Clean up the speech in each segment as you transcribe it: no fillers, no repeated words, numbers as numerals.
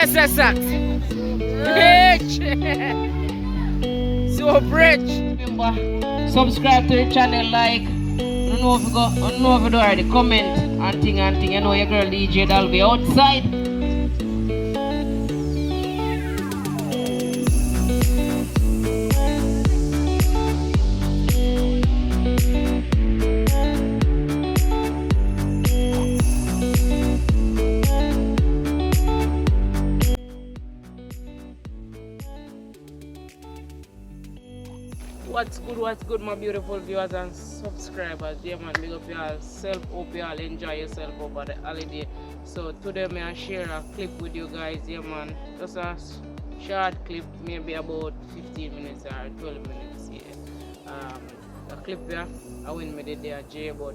Yes, socks. Rich. So rich. Remember, subscribe to the channel, like. I don't know if you do already. Comment and thing. You know your girl DJ Dalvy outside. What's good, my beautiful viewers and subscribers? Yeah, man, big up yourself. Hope you all enjoy yourself over the holiday. So today, I share a clip with you guys. Yeah, man, just a short clip, maybe about 15 minutes or 12 minutes. Yeah, a clip here. I went with it there, Jbud.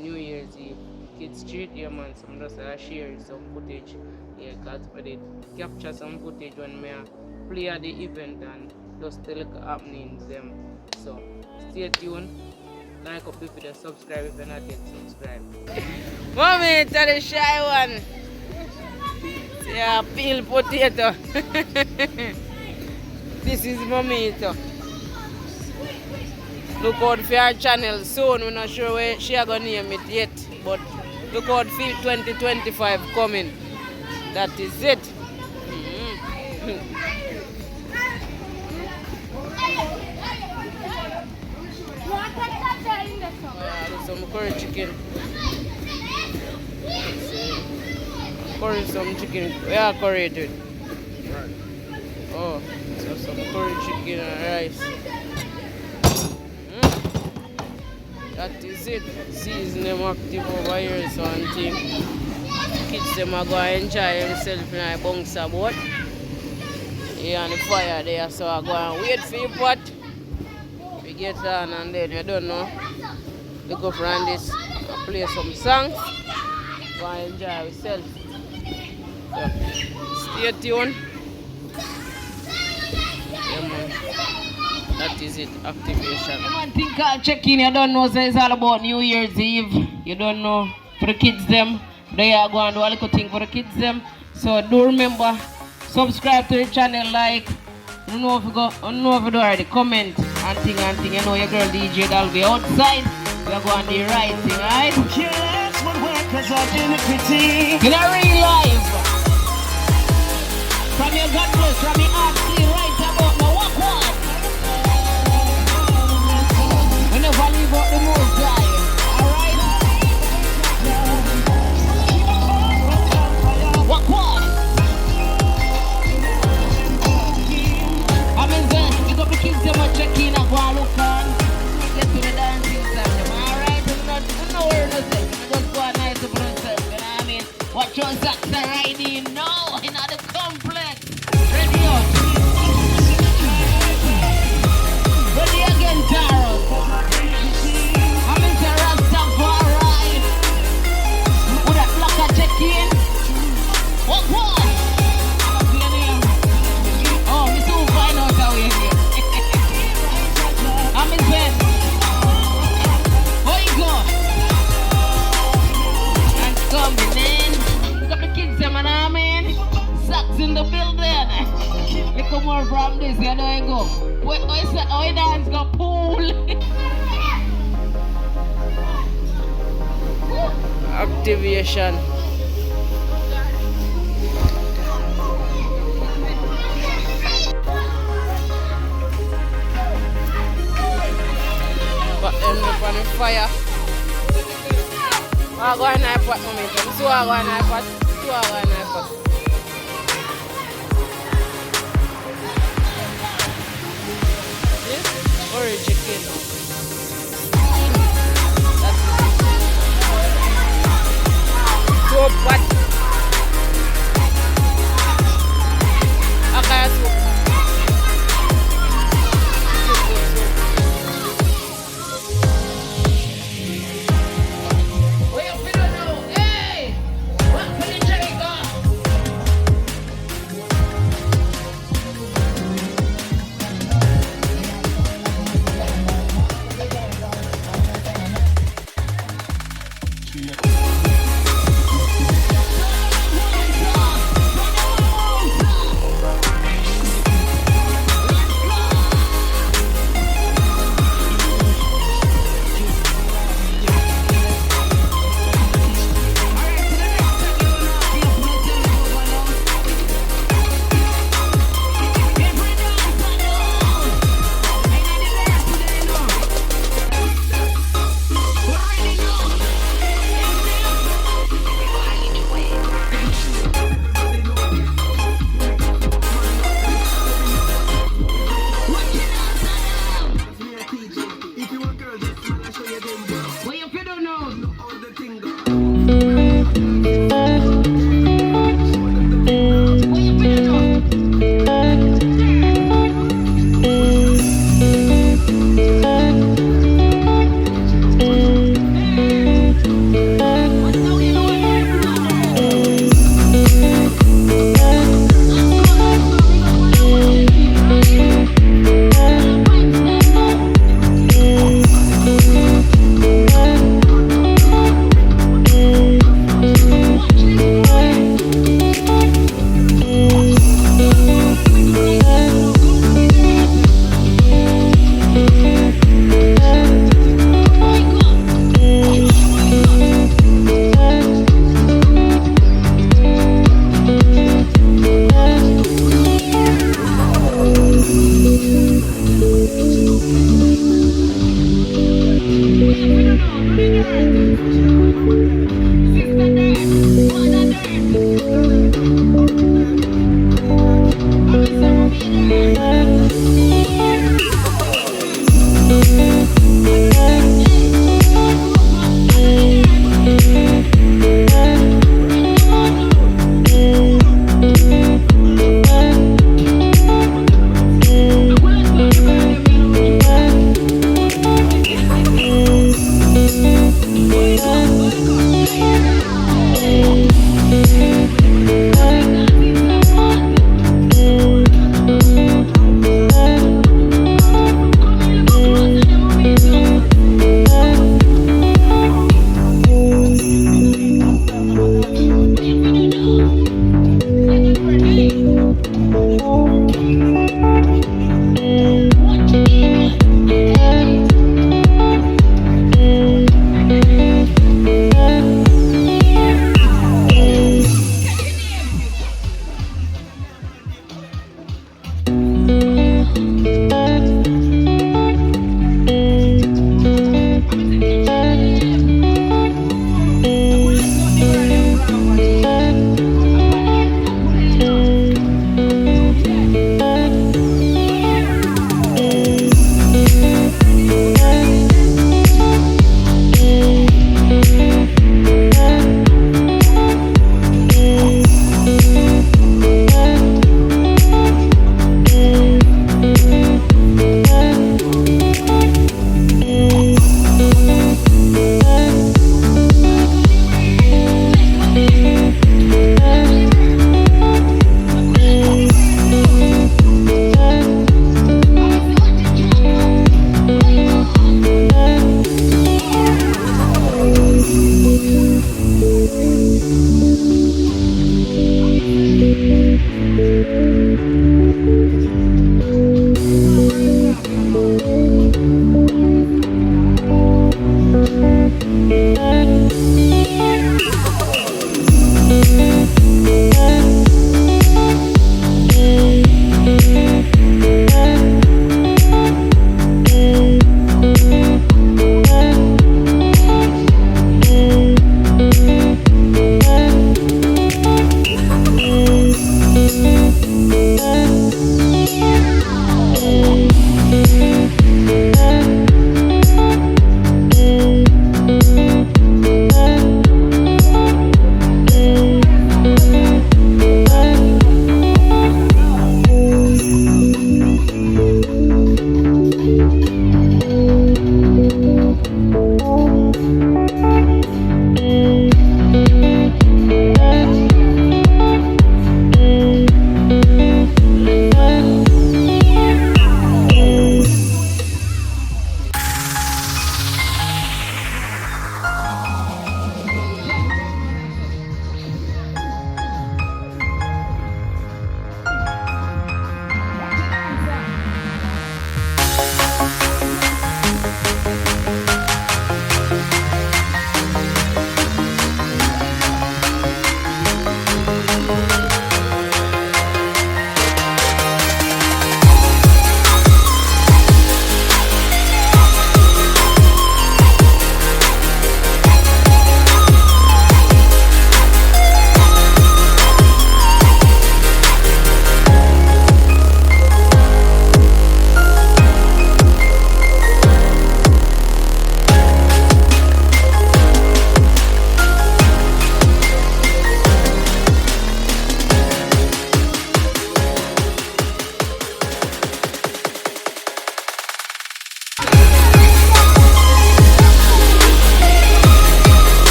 New Year's Eve, Kids Street. Yeah, man, so I'm just share some footage. Yeah, cause I did capture some footage when I play at the event and just the little happenings them. So stay tuned, like up if you subscribe if you're not yet subscribed. Mommy, tell the shy one. Yeah, peel potato. This is mommy. Look out for our channel soon. We're not sure where she are gonna name it yet, but look out for 2025 coming. That is it. Some curry chicken. Curry some chicken. Yeah, curry it. Oh, so some curry chicken and rice. That is it. Season them active over here, so and thing. Kids them are going to enjoy themselves in a bouncer boat. Yeah, on the fire there, so I go and wait for your pot. We get on and then you don't know. Look up around this and play some songs. Go and enjoy yourself. So, stay tuned. Yeah, man. That is it, activation. One thing called check-in, you don't know, so it's all about New Year's Eve. You don't know, for the kids them. They are going to do a little thing for the kids them. So do remember, subscribe to the channel, like. I don't know if you do already. Comment and thing. You know your girl DJ Dalvy outside. We are going to do the right thing, alright? In a real life. From your God bless, from your heart, see right about my walk one. We never leave out the most guy. Alright? Walk one. I mean, you got the kids them a check in and go and look on. Get to the dancing time. Alright? No worry, just go and nice to yourself. You know what I mean? Watch your socks are riding now in the complex. Ready out. Ready again, Taro. I'm in the Rastafari. With that block of check-in. What? Oh, we soon find out how we're here. I'm in bed. Where you go? And coming in. Look at the kids, man, I mean. Socks in the building. You come more from this, you know you go. Wait, oh, you dance go pool. Activation. But end up on the fire. I go and I pot, mommy. So I go and I pot. This curry chicken. That's so pot. Okay, soup. Where you feel now? Hey! What for the Jericho?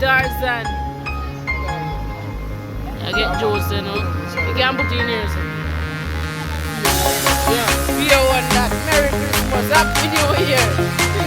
Tarzan. I get juice, you know. You can put in here. So. Yeah. We are one that. Merry Christmas. Happy New Year.